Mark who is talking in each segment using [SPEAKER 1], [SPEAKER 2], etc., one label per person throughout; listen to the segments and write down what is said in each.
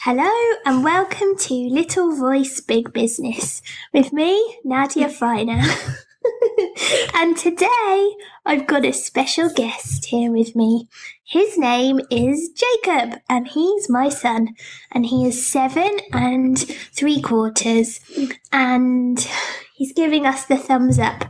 [SPEAKER 1] Hello and welcome to Little Voice Big Business with me, Nadia Finer. And today I've got a special guest here with me. His name is Jacob and he's my son, and he is 7 3/4 and he's giving us the thumbs up.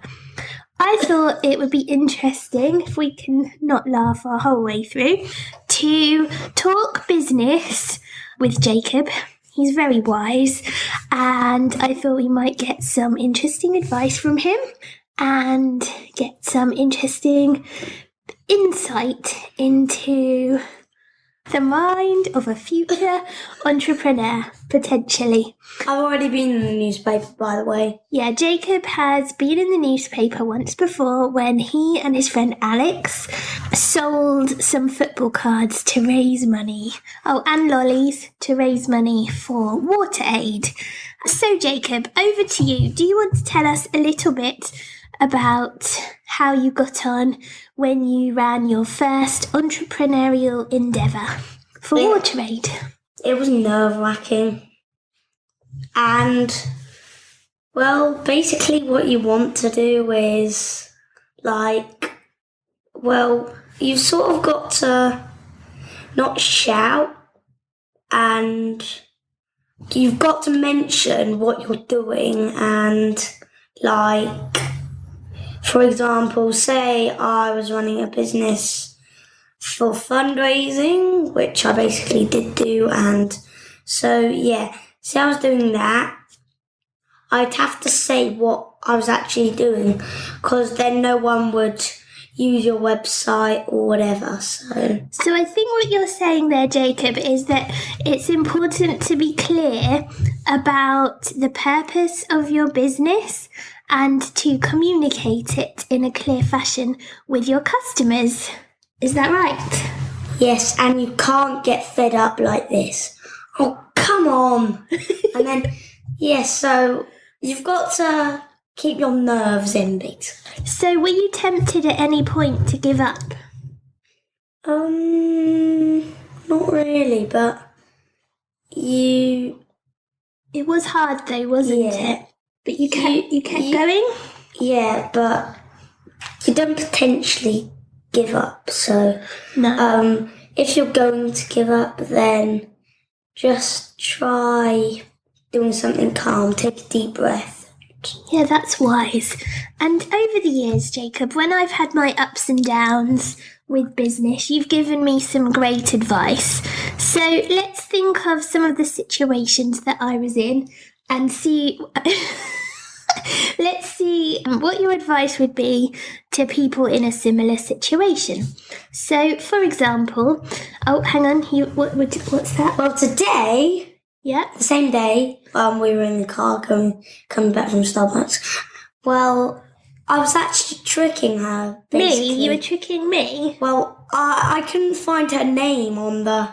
[SPEAKER 1] I thought it would be interesting, if we can not laugh our whole way through, to talk business with Jacob. He's very wise, and I thought we might get some interesting advice from him and get some interesting insight into the mind of a future entrepreneur, potentially.
[SPEAKER 2] I've already been in the newspaper, by the way.
[SPEAKER 1] Yeah, Jacob has been in the newspaper once before when he and his friend Alex sold some football cards to raise money. Oh, and lollies to raise money for water aid. So, Jacob, over to you. Do you want to tell us a little bit about how you got on when you ran your first entrepreneurial endeavour for water aid?
[SPEAKER 2] It was nerve-wracking. And, well, basically what you want to do is, you've sort of got to not shout, and you've got to mention what you're doing, and, for example, say I was running a business for fundraising, which I basically did do, and so, yeah. See, I was doing that. I'd have to say what I was actually doing, because then no one would use your website or whatever. So
[SPEAKER 1] I think what you're saying there, Jacob, is that it's important to be clear about the purpose of your business and to communicate it in a clear fashion with your customers. Is that right?
[SPEAKER 2] Yes, and you can't get fed up like this. Oh, come on. And then, so you've got to keep your nerves in, basically.
[SPEAKER 1] So were you tempted at any point to give up?
[SPEAKER 2] Not really, but It
[SPEAKER 1] was hard though, wasn't it? But you kept going?
[SPEAKER 2] Yeah, but you don't potentially give up, so...
[SPEAKER 1] No.
[SPEAKER 2] If you're going to give up, then just try doing something calm. Take a deep breath.
[SPEAKER 1] Yeah, that's wise. And over the years, Jacob, when I've had my ups and downs with business, you've given me some great advice. So let's think of some of the situations that I was in and see... Let's see what your advice would be to people in a similar situation. So, for example, hang on, what's that?
[SPEAKER 2] Well, today,
[SPEAKER 1] the
[SPEAKER 2] same day, we were in the car coming back from Starbucks. Well, I was actually tricking her, basically.
[SPEAKER 1] Me? You were tricking me?
[SPEAKER 2] Well, I couldn't find her name on the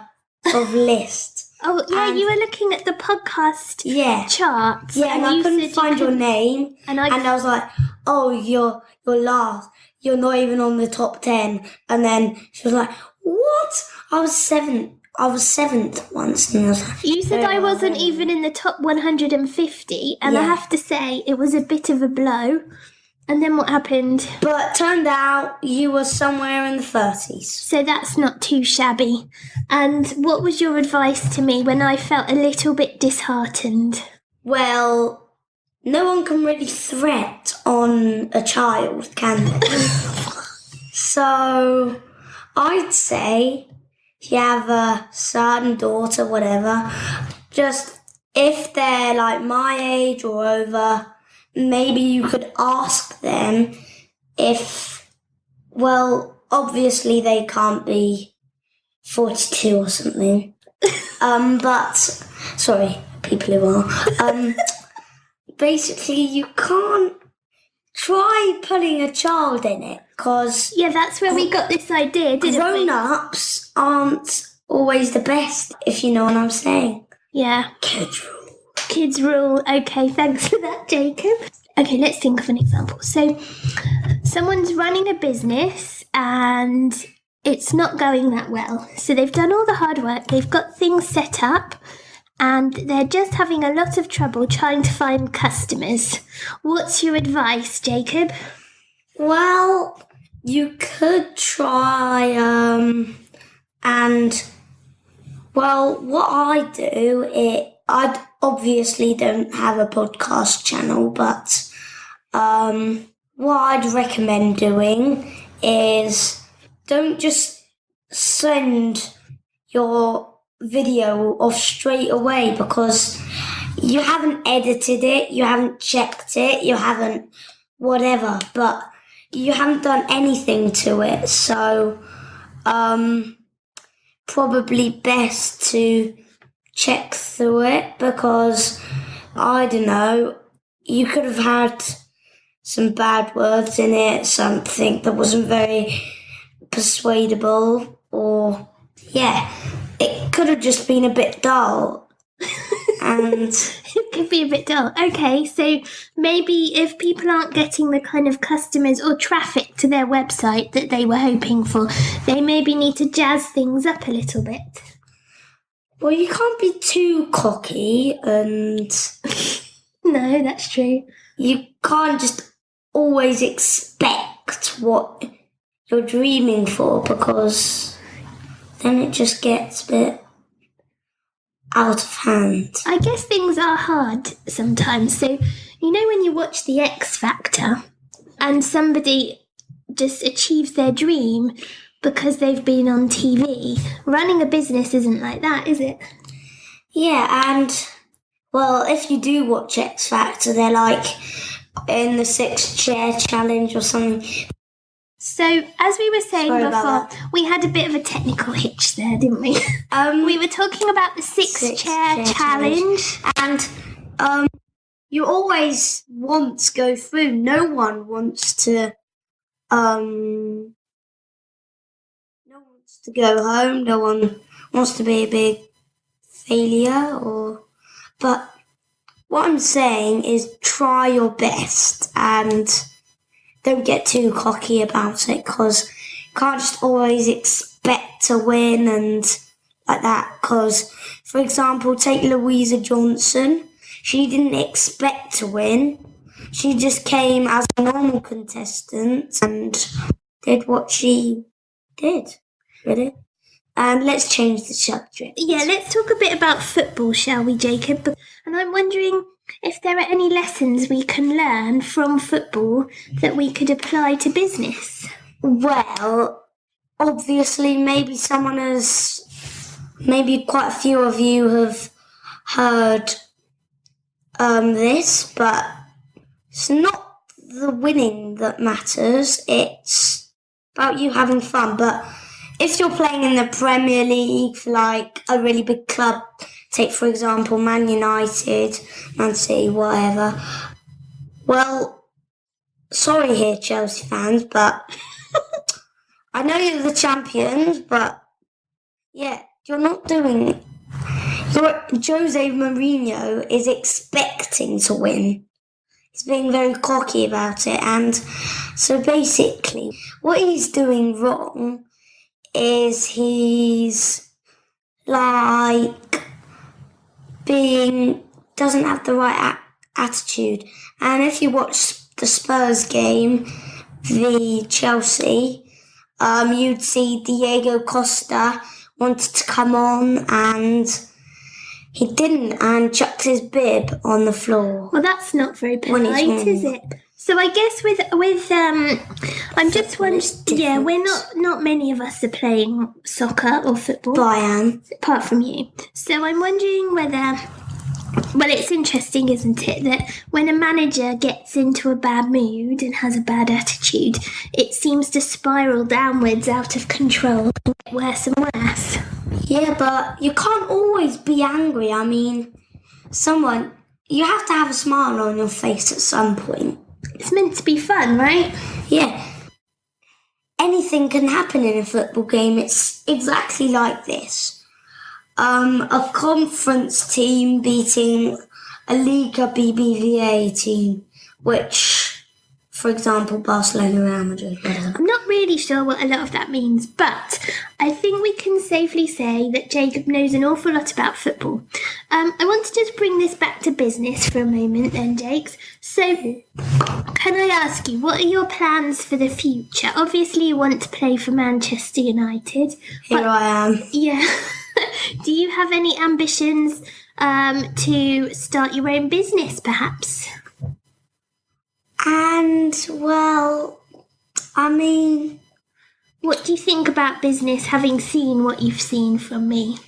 [SPEAKER 2] sort of list.
[SPEAKER 1] Oh, yeah, you were looking at the podcast charts.
[SPEAKER 2] Yeah, and I couldn't find your name. And I was like, oh, you're last. You're not even on the top 10. And then she was like, what? I was 7th once. And I was like,
[SPEAKER 1] you said I wasn't even in the top 150. And I have to say, it was a bit of a blow. And then what happened?
[SPEAKER 2] But turned out you were somewhere in the 30s.
[SPEAKER 1] So that's not too shabby. And what was your advice to me when I felt a little bit disheartened?
[SPEAKER 2] Well, no one can really threat on a child, can they? So I'd say if you have a son, daughter, whatever, just if they're like my age or over, maybe you could ask them if, well, obviously they can't be 42 or something. But, sorry, people who are. Basically, you can't try putting a child in it, because...
[SPEAKER 1] Yeah, that's where we got this idea, didn't we?
[SPEAKER 2] Grown-ups aren't always the best, if you know what I'm saying.
[SPEAKER 1] Yeah.
[SPEAKER 2] Kids rule.
[SPEAKER 1] Kids rule. Okay, thanks for that, Jacob. Okay, let's think of an example. So, someone's running a business and it's not going that well. So they've done all the hard work, they've got things set up, and they're just having a lot of trouble trying to find customers. What's your advice, Jacob?
[SPEAKER 2] Well, you could try, what I do, I obviously don't have a podcast channel, but what I'd recommend doing is don't just send your video off straight away because you haven't edited it, you haven't checked it, you haven't whatever, but you haven't done anything to it. So probably best to check through it because, I don't know, you could have had some bad words in it, something that wasn't very persuadable, or, it could have just been a bit dull. And
[SPEAKER 1] it could be a bit dull. Okay, so maybe if people aren't getting the kind of customers or traffic to their website that they were hoping for, they maybe need to jazz things up a little bit.
[SPEAKER 2] Well, you can't be too cocky, and
[SPEAKER 1] no, that's true.
[SPEAKER 2] You can't just always expect what you're dreaming for because then it just gets a bit out of hand.
[SPEAKER 1] I guess things are hard sometimes. So, you know, when you watch The X Factor and somebody just achieves their dream because they've been on TV, running a business isn't like that, is it?
[SPEAKER 2] Yeah, and, well, if you do watch X Factor, they're like in the 6-chair challenge or something.
[SPEAKER 1] So, as we were saying before, we had a bit of a technical hitch there, didn't we? We were talking about the 6-chair challenge.
[SPEAKER 2] And you always want to go through. No one wants to go home. No one wants to be a big failure. But what I'm saying is try your best and don't get too cocky about it because you can't just always expect to win and like that. Because, for example, take Louisa Johnson. She didn't expect to win. She just came as a normal contestant and did what she did, really. And let's change the subject.
[SPEAKER 1] Yeah, let's talk a bit about football, shall we, Jacob? And I'm wondering if there are any lessons we can learn from football that we could apply to business.
[SPEAKER 2] Well, obviously, maybe quite a few of you have heard this, but it's not the winning that matters. It's about you having fun. But if you're playing in the Premier League for like a really big club, take for example Man United, Man City, whatever. Well, sorry here, Chelsea fans, but I know you're the champions, but yeah, you're not doing. Jose Mourinho is expecting to win. He's being very cocky about it, and so basically, what he's doing wrong is he's like doesn't have the right attitude. And if you watch the Spurs game, the Chelsea, you'd see Diego Costa wanted to come on and he didn't and chucked his bib on the floor.
[SPEAKER 1] Well, that's not very polite, is it? So I guess with I'm just wondering. Yeah, we're not many of us are playing soccer or football.
[SPEAKER 2] But I am,
[SPEAKER 1] apart from you. So I'm wondering whether. Well, it's interesting, isn't it, that when a manager gets into a bad mood and has a bad attitude, it seems to spiral downwards out of control and get worse and worse.
[SPEAKER 2] Yeah, but you can't always be angry. I mean, you have to have a smile on your face at some point.
[SPEAKER 1] It's meant to be fun, right?
[SPEAKER 2] Yeah. Anything can happen in a football game. It's exactly like this. A conference team beating a Liga BBVA team, which for example, Barcelona, Real Madrid, whatever.
[SPEAKER 1] I'm not really sure what a lot of that means, but I think we can safely say that Jacob knows an awful lot about football. I want to just bring this back to business for a moment then, Jakes. So, can I ask you, what are your plans for the future? Obviously, you want to play for Manchester United.
[SPEAKER 2] Here I am.
[SPEAKER 1] Yeah. Do you have any ambitions to start your own business, perhaps?
[SPEAKER 2] And, well, I mean...
[SPEAKER 1] What do you think about business, having seen what you've seen from me?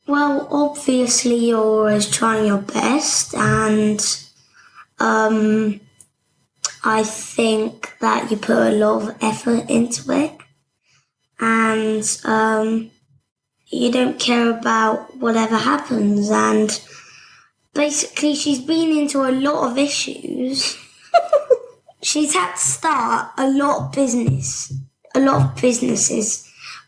[SPEAKER 2] Well, obviously you're always trying your best, and I think that you put a lot of effort into it, and you don't care about whatever happens, and basically she's been into a lot of issues. She's had to start a lot of businesses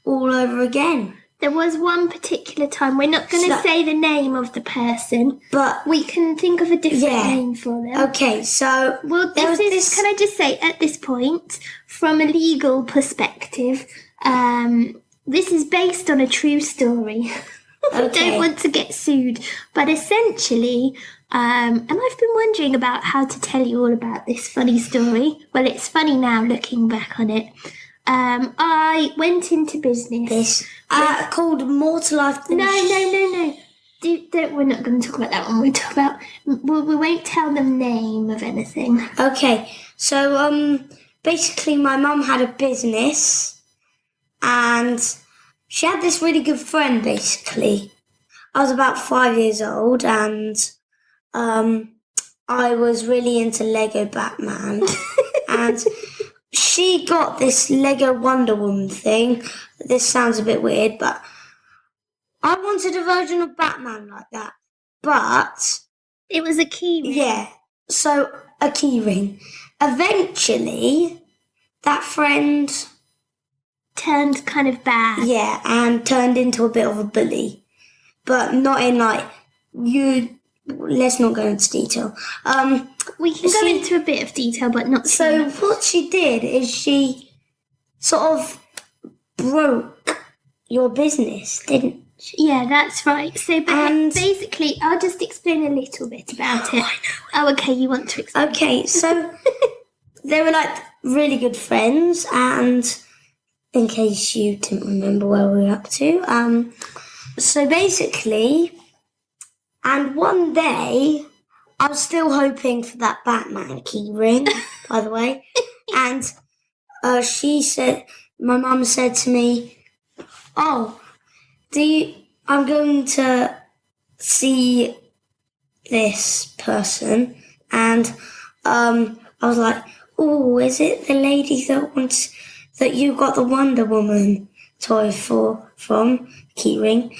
[SPEAKER 2] all over again.
[SPEAKER 1] There was one particular time, we're not going to say the name of the person,
[SPEAKER 2] but
[SPEAKER 1] we can think of a different name for them.
[SPEAKER 2] Okay, so...
[SPEAKER 1] Well, can I just say, at this point, from a legal perspective, this is based on a true story. I don't want to get sued, but essentially, and I've been wondering about how to tell you all about this funny story. Well, it's funny now looking back on it. I went into business.
[SPEAKER 2] Called More to Life Than...
[SPEAKER 1] No. We're not going to talk about that one. We'll talk about... We won't tell the name of anything.
[SPEAKER 2] Okay, so basically my mum had a business, and she had this really good friend, basically. I was about 5 years old, and I was really into Lego Batman, and... She got this Lego Wonder Woman thing. This sounds a bit weird, but I wanted a version of Batman like that. But...
[SPEAKER 1] It was a key ring.
[SPEAKER 2] Yeah, so a key ring. Eventually, that friend...
[SPEAKER 1] turned kind of bad.
[SPEAKER 2] Yeah, and turned into a bit of a bully. But not in let's not go into detail.
[SPEAKER 1] We can go into a bit of detail, but not
[SPEAKER 2] so much. What she did is she sort of broke your business, didn't she?
[SPEAKER 1] Yeah, that's right. So basically, I'll just explain a little bit about it. Oh, okay, you want to explain?
[SPEAKER 2] Okay, so they were really good friends, and in case you didn't remember where we were up to, so basically... And one day, I was still hoping for that Batman key ring, by the way. And my mum said to me, I'm going to see this person. And I was like, oh, is it the lady that you got the Wonder Woman toy from, key ring?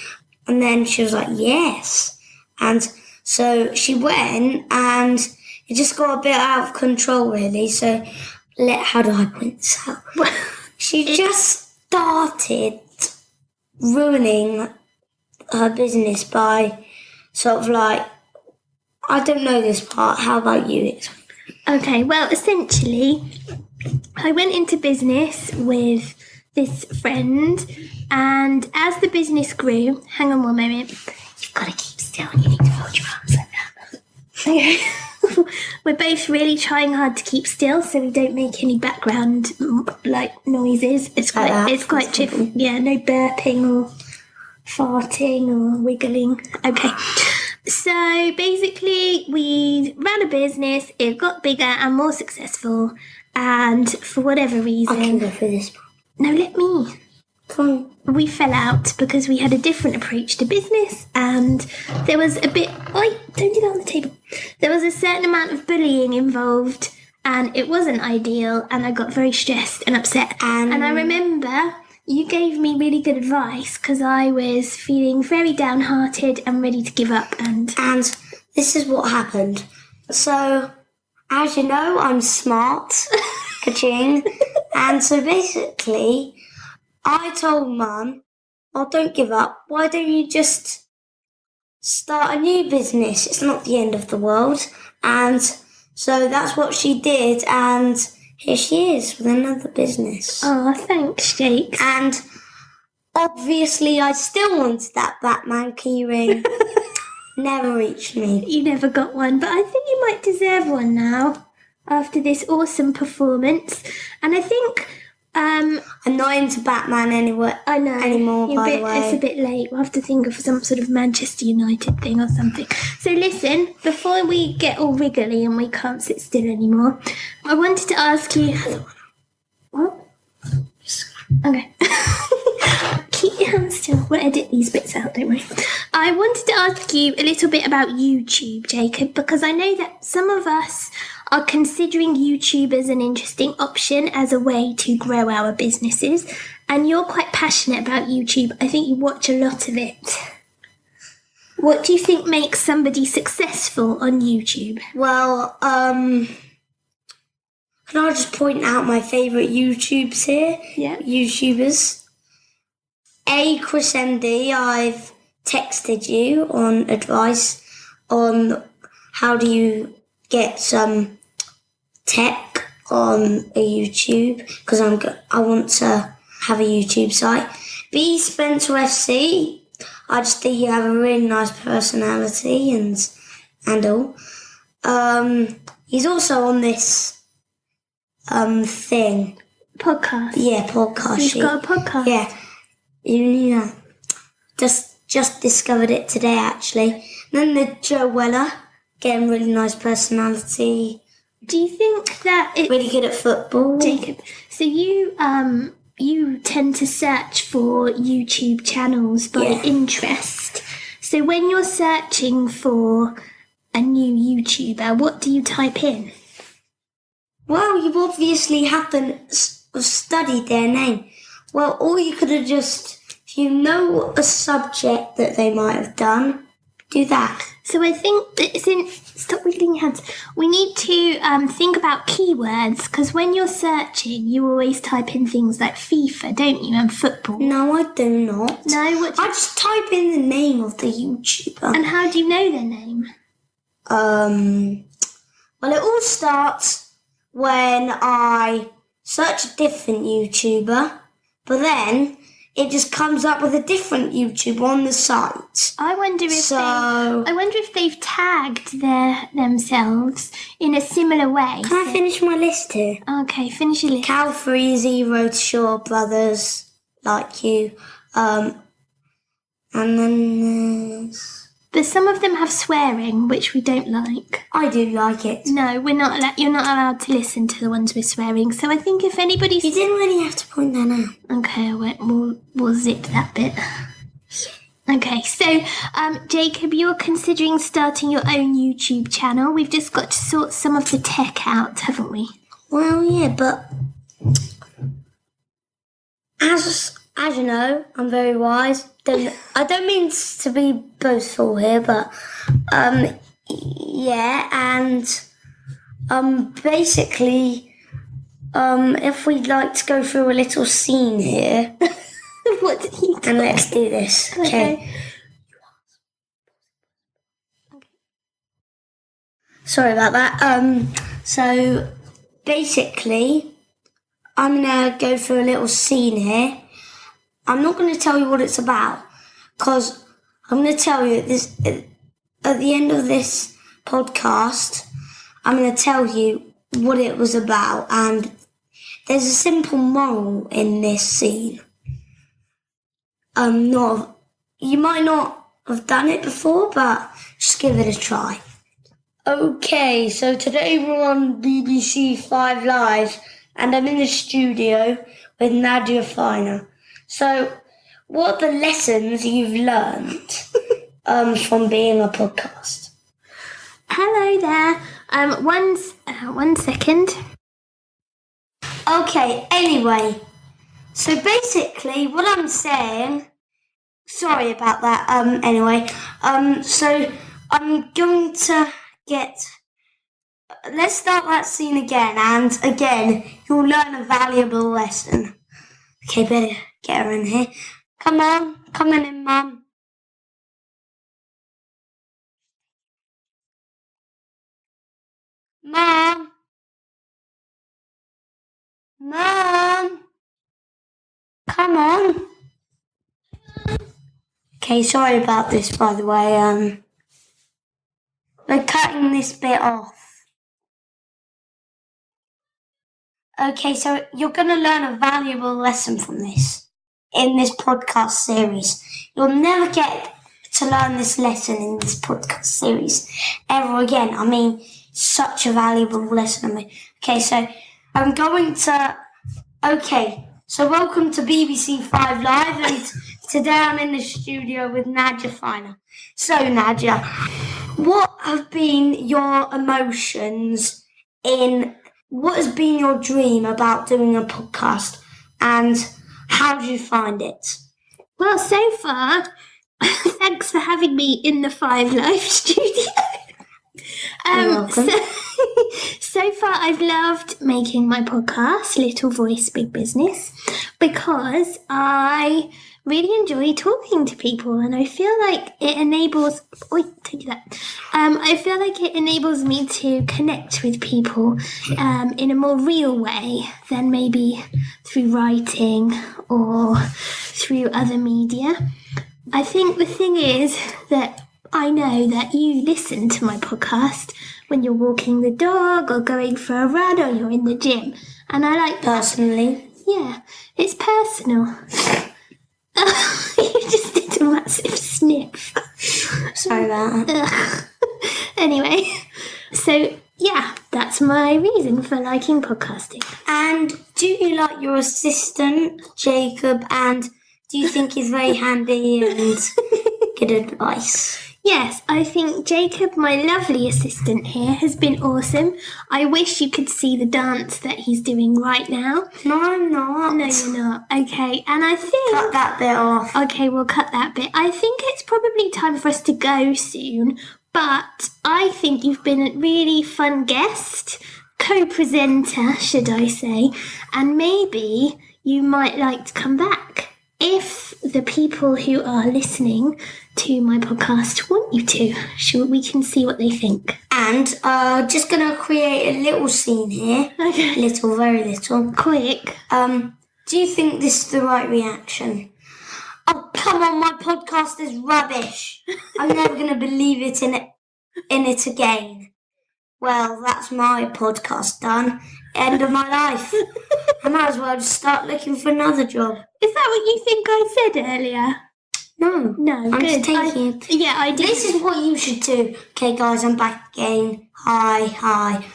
[SPEAKER 2] And then she was like, yes. And so she went, and it just got a bit out of control, really. So, how do I point this out? She just started ruining her business by sort of I don't know this part. How about you?
[SPEAKER 1] Okay, well, essentially, I went into business with this friend, and as the business grew, hang on one moment, you've got to keep still, you need to fold your arms like that. Okay. We're both really trying hard to keep still so we don't make any background noises. It's quite cheerful. Yeah, no burping or farting or wiggling. Okay. So basically we ran a business, it got bigger and more successful, and for whatever reason...
[SPEAKER 2] I can go through this.
[SPEAKER 1] No, let me.
[SPEAKER 2] Fine.
[SPEAKER 1] We fell out because we had a different approach to business, and there was a bit... Oi, don't do that on the table. There was a certain amount of bullying involved, and it wasn't ideal, and I got very stressed and upset. And I remember you gave me really good advice because I was feeling very downhearted and ready to give up. And
[SPEAKER 2] this is what happened. So, as you know, I'm smart. Ka-ching. And so basically... I told Mum, don't give up. Why don't you just start a new business? It's not the end of the world. And So that's what she did, and here she is with another business.
[SPEAKER 1] Oh, thanks, Jake.
[SPEAKER 2] And obviously, I still wanted that Batman keyring. Never reached me.
[SPEAKER 1] You never got one, but I think you might deserve one now after this awesome performance. And I think
[SPEAKER 2] I'm not into Batman anymore.
[SPEAKER 1] I know
[SPEAKER 2] anymore. By the way,
[SPEAKER 1] it's a bit late. We'll have to think of some sort of Manchester United thing or something. So listen, before we get all wriggly and we can't sit still anymore, I wanted to ask you. What? Okay. Keep your hands still. We'll edit these bits out, don't worry. I wanted to ask you a little bit about YouTube, Jacob, because I know that some of us are considering YouTube as an interesting option as a way to grow our businesses, and you're quite passionate about YouTube. I think you watch a lot of it. What do you think makes somebody successful on YouTube?
[SPEAKER 2] Well, can I just point out my favourite YouTubes here?
[SPEAKER 1] Yeah.
[SPEAKER 2] YouTubers. Chris MD, I've texted you on advice on how do you get some tech on a YouTube, because I want to have a YouTube site. B Spencer FC, I just think you have a really nice personality and all. He's also on this thing.
[SPEAKER 1] Podcast.
[SPEAKER 2] Yeah, podcast.
[SPEAKER 1] He's got a podcast.
[SPEAKER 2] Yeah. Yeah. Just discovered it today, actually. And then the Joe Weller, getting really nice personality.
[SPEAKER 1] Do you think that it's
[SPEAKER 2] Really good at football.
[SPEAKER 1] Jacob? So you tend to search for YouTube channels by
[SPEAKER 2] Yeah.
[SPEAKER 1] interest. So when you're searching for a new YouTuber, what do you type in?
[SPEAKER 2] Well, you obviously haven't studied their name. Well, or you could have just, if you know a subject that they might have done, do that.
[SPEAKER 1] So I think that stop wiggling your hands. We need to think about keywords, because when you're searching, you always type in things like FIFA, don't you, and football.
[SPEAKER 2] No, I do not.
[SPEAKER 1] No, what?
[SPEAKER 2] I just type in the name of the YouTuber.
[SPEAKER 1] And how do you know their name?
[SPEAKER 2] Well, it all starts when I search a different YouTuber, but then it just comes up with a different YouTuber on the site.
[SPEAKER 1] I wonder if they've tagged themselves in a similar way.
[SPEAKER 2] Can I finish my list here?
[SPEAKER 1] Okay, finish your list.
[SPEAKER 2] Cal3, Road to Shore Brothers, like you. And then
[SPEAKER 1] But some of them have swearing, which we don't like.
[SPEAKER 2] I do like it.
[SPEAKER 1] No, we're not. You're not allowed to listen to the ones with swearing. So I think if anybody's
[SPEAKER 2] You didn't really have to point that out.
[SPEAKER 1] okay, we'll zip that bit. Okay, so Jacob, you're considering starting your own YouTube channel. We've just got to sort some of the tech out, haven't we?
[SPEAKER 2] Well, yeah, but as you know, I'm very wise. I don't mean to be boastful here, but yeah, and basically, if we'd like to go through a little scene here,
[SPEAKER 1] What did he do?
[SPEAKER 2] and let's do this. Okay. Sorry about that. So basically, I'm gonna go through a little scene here. I'm not going to tell you what it's about, because I'm going to tell you at the end of this podcast, I'm going to tell you what it was about, and there's a simple moral in this scene. You might not have done it before, but just give it a try. Okay, so today we're on BBC 5 Live, and I'm in the studio with Nadia Finer. So, what are the lessons you've learned from being a podcast?
[SPEAKER 1] Hello there. One second.
[SPEAKER 2] Okay, anyway. So basically, what I'm saying... Sorry about that. Anyway. So, I'm going to get... Let's start that scene again. And again, you'll learn a valuable lesson. Okay, better get her in here. Come on. Come in, Mum. Mom. Mom. Come on. Okay, sorry about this, by the way. We're cutting this bit off. Okay, so you're going to learn a valuable lesson from this in this podcast series. You'll never get to learn this lesson in this podcast series ever again. I mean, such a valuable lesson. Okay, so I'm going to... Okay, so welcome to BBC 5 Live, and today I'm in the studio with Nadia Finer. So, Nadia, what have been your emotions what has been your dream about doing a podcast, and how do you find it?
[SPEAKER 1] Well, so far, thanks for having me in the 5 Live studio.
[SPEAKER 2] You're welcome.
[SPEAKER 1] So far, I've loved making my podcast, Little Voice, Big Business, because I really enjoy talking to people, and I feel like it enables... I feel like it enables me to connect with people in a more real way than maybe through writing or through other media. I think the thing is that I know that you listen to my podcast when you're walking the dog or going for a run or you're in the gym. And I like that.
[SPEAKER 2] Personally?
[SPEAKER 1] Yeah, it's personal. You just did a massive sniff.
[SPEAKER 2] Sorry about that.
[SPEAKER 1] Anyway, so yeah, that's my reason for liking podcasting.
[SPEAKER 2] And do you like your assistant, Jacob, and do you think he's very handy and good advice?
[SPEAKER 1] Yes, I think Jacob, my lovely assistant here, has been awesome. I wish you could see the dance that he's doing right now.
[SPEAKER 2] No, I'm not.
[SPEAKER 1] No, you're not. Okay, and I think...
[SPEAKER 2] Cut that bit off.
[SPEAKER 1] Okay, we'll cut that bit. I think it's probably time for us to go soon, but I think you've been a really fun guest, co-presenter, should I say, and maybe you might like to come back if the people who are listening to my podcast want you to. We can see what they think.
[SPEAKER 2] And just going to create a little scene here.
[SPEAKER 1] Okay.
[SPEAKER 2] Little, very little.
[SPEAKER 1] Quick.
[SPEAKER 2] Do you think this is the right reaction? Oh, come on, my podcast is rubbish. I'm never going to believe in it again. Well, that's my podcast done. End of my life. I might as well just start looking for another job.
[SPEAKER 1] Is that what you think I said earlier?
[SPEAKER 2] No.
[SPEAKER 1] No,
[SPEAKER 2] I'm
[SPEAKER 1] good.
[SPEAKER 2] just taking it.
[SPEAKER 1] Yeah, I did.
[SPEAKER 2] This is what you should do. Okay, guys, I'm back again. Hi.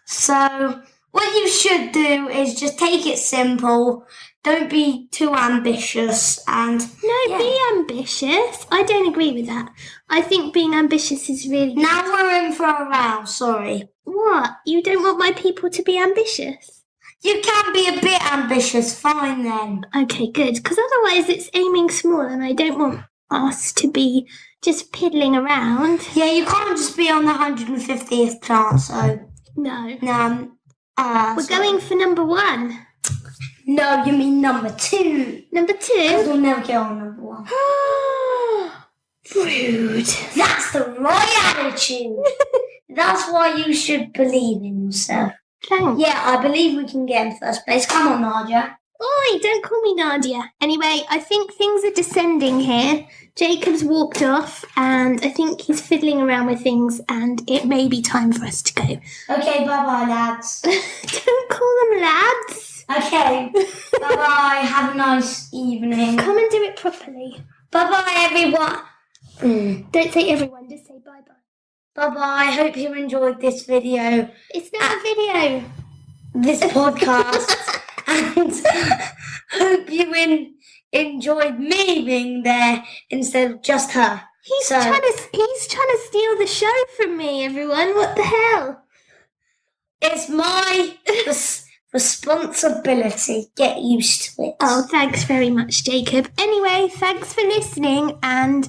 [SPEAKER 2] So, what you should do is just take it simple. Don't be too ambitious and...
[SPEAKER 1] No, be ambitious. I don't agree with that. I think being ambitious is really...
[SPEAKER 2] Now we're in for a row, sorry.
[SPEAKER 1] What? You don't want my people to be ambitious?
[SPEAKER 2] You can be a bit ambitious, fine then.
[SPEAKER 1] Okay, good. Because otherwise it's aiming small and I don't want us to be just piddling around.
[SPEAKER 2] Yeah, you can't just be on the 150th chart, so...
[SPEAKER 1] No.
[SPEAKER 2] We're
[SPEAKER 1] going for number 1.
[SPEAKER 2] No, you mean number 2.
[SPEAKER 1] Number 2?
[SPEAKER 2] Because we'll never get on number 1.
[SPEAKER 1] Rude.
[SPEAKER 2] That's the right attitude. That's why you should believe in yourself.
[SPEAKER 1] Thanks.
[SPEAKER 2] Yeah, I believe we can get in first place. Come on, Nadia.
[SPEAKER 1] Oi, don't call me Nadia. Anyway, I think things are descending here. Jacob's walked off and I think he's fiddling around with things and it may be time for us to go.
[SPEAKER 2] Okay, bye-bye, lads.
[SPEAKER 1] Don't call them lads.
[SPEAKER 2] Okay, bye-bye. Have a nice evening.
[SPEAKER 1] Come and do it properly.
[SPEAKER 2] Bye-bye, everyone.
[SPEAKER 1] Don't say everyone, just say bye-bye.
[SPEAKER 2] Bye-bye. Hope you enjoyed this video.
[SPEAKER 1] It's not a video.
[SPEAKER 2] This podcast. And hope you enjoyed me being there instead of just her.
[SPEAKER 1] He's trying to steal the show from me, everyone. What the hell?
[SPEAKER 2] It's my responsibility. Get used to it.
[SPEAKER 1] Oh, thanks very much, Jacob. Anyway, thanks for listening, and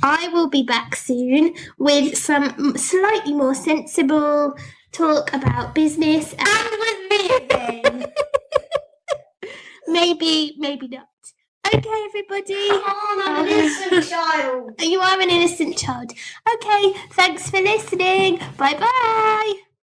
[SPEAKER 1] I will be back soon with some slightly more sensible talk about business.
[SPEAKER 2] And with me again.
[SPEAKER 1] Maybe not. Okay, everybody.
[SPEAKER 2] Come on, I'm an innocent child.
[SPEAKER 1] You are an innocent child. Okay, thanks for listening. Bye-bye.